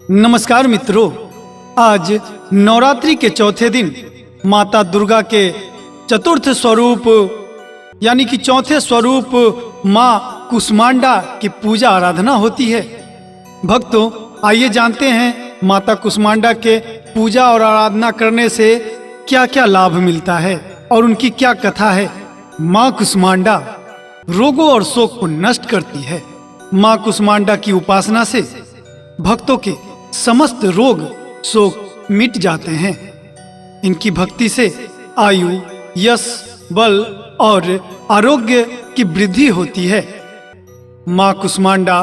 नमस्कार मित्रों, आज नवरात्रि के चौथे दिन माता दुर्गा के चतुर्थ स्वरूप यानी कि चौथे स्वरूप माँ कुष्मांडा की पूजा आराधना होती है। भक्तों, आइए जानते हैं माता कुष्मांडा के पूजा और आराधना करने से क्या क्या लाभ मिलता है और उनकी क्या कथा है। माँ कुष्मांडा रोगों और शोक को नष्ट करती है। माँ कुष्मांडा की उपासना से भक्तों के समस्त रोग शोक मिट जाते हैं। इनकी भक्ति से आयु, यश, बल और आरोग्य की वृद्धि होती है। माँ कुष्मांडा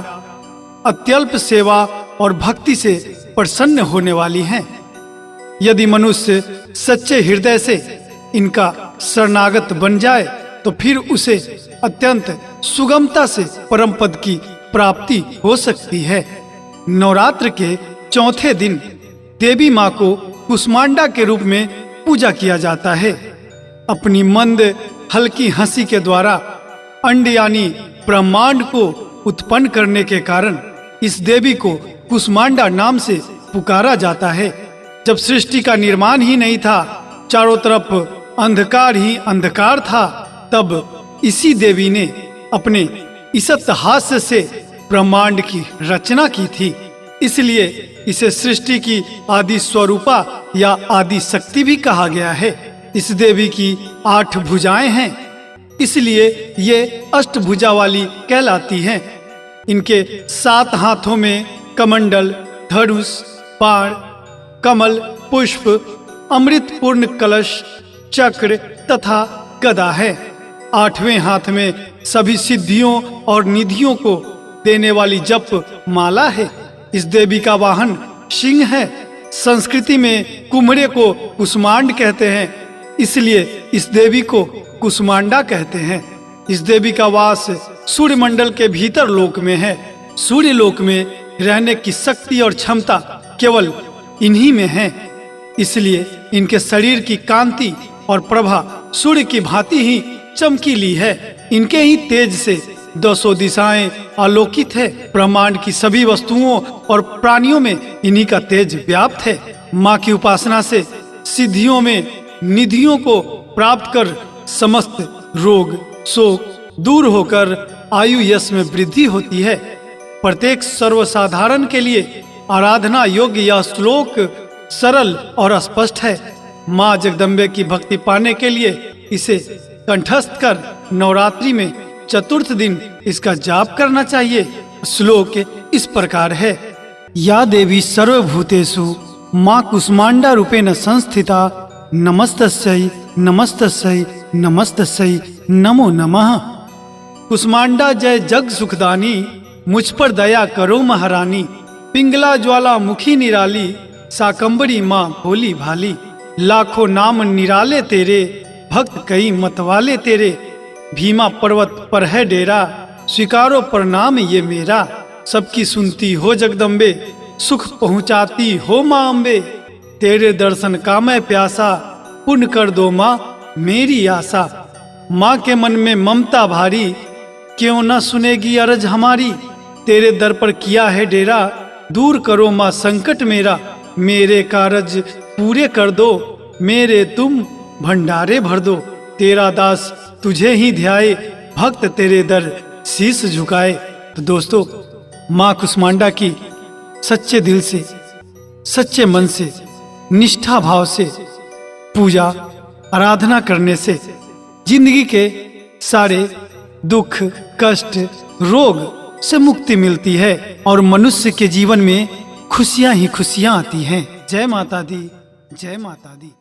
अत्यल्प सेवा और भक्ति से प्रसन्न होने वाली हैं। यदि मनुष्य सच्चे हृदय से इनका शरणागत बन जाए तो फिर उसे अत्यंत सुगमता से परम पद की प्राप्ति हो सकती है। नवरात्र के चौथे दिन देवी माँ को कुष्मांडा के रूप में पूजा किया जाता है। अपनी मंद हल्की हंसी के द्वारा अंड यानी ब्रह्मांड को उत्पन्न करने के कारण इस देवी को कुष्मांडा नाम से पुकारा जाता है। जब सृष्टि का निर्माण ही नहीं था, चारों तरफ अंधकार ही अंधकार था, तब इसी देवी ने अपने ईसत हास्य से ब्रह्मांड की रचना की थी। इसलिए इसे सृष्टि की आदि स्वरूपा या आदि शक्ति भी कहा गया है। इस देवी की 8 भुजाएं हैं, इसलिए ये अष्टभुजा वाली कहलाती हैं। इनके 7 हाथों में कमंडल, धनुष, बाण, कमल, पुष्प, अमृत पूर्ण कलश, चक्र तथा गदा है। 8वें हाथ में सभी सिद्धियों और निधियों को देने वाली जप माला है। इस देवी का वाहन सिंह है। संस्कृति में कुम्हड़े को कुष्मांड कहते हैं, इसलिए इस देवी को कुष्मांडा कहते हैं। इस देवी का वास सूर्य मंडल के भीतर लोक में है। सूर्य लोक में रहने की शक्ति और क्षमता केवल इन्हीं में है। इसलिए इनके शरीर की कांति और प्रभा सूर्य की भांति ही चमकीली है। इनके ही तेज से 200 दिशाएं आलोकित है। ब्रह्मांड की सभी वस्तुओं और प्राणियों में इन्हीं का तेज व्याप्त है। माँ की उपासना से सिद्धियों में निधियों को प्राप्त कर समस्त रोग शोक दूर होकर आयु यश में वृद्धि होती है। प्रत्येक सर्वसाधारण के लिए आराधना योग्य यह श्लोक सरल और स्पष्ट है। माँ जगदम्बे की भक्ति पाने के लिए इसे कंठस्थ कर नवरात्रि में चतुर्थ दिन इसका जाप करना चाहिए। श्लोक इस प्रकार है। या देवी सर्वभूतेषु माँ कुष्मांडा रूपेण संस्थिता नमस्तस्यै नमस्तस्यै नमस्तस्यै नमो नमः। कुष्मांडा जय जग सुखदानी, मुझ पर दया करो महारानी। पिंगला ज्वाला मुखी निराली, शाकंबरी माँ भोली भाली। लाखों नाम निराले तेरे, भक्त कई मतवाले तेरे। भीमा पर्वत पर है डेरा, स्वीकारो प्रणाम ये मेरा। सबकी सुनती हो जगदम्बे, सुख पहुँचाती हो माँ अम्बे। तेरे दर्शन का मैं प्यासा, पूर्ण कर दो माँ मेरी आशा। माँ के मन में ममता भारी, क्यों न सुनेगी अरज हमारी। तेरे दर पर किया है डेरा, दूर करो माँ संकट मेरा। मेरे कारज पूरे कर दो, मेरे तुम भंडारे भर दो। तेरा दास तुझे ही ध्याए, भक्त तेरे दर शीश झुकाए। तो दोस्तों, माँ कुष्मांडा की सच्चे दिल से, सच्चे मन से, निष्ठा भाव से पूजा आराधना करने से जिंदगी के सारे दुख कष्ट रोग से मुक्ति मिलती है और मनुष्य के जीवन में खुशियां ही खुशियां आती हैं। जय माता दी, जय माता दी।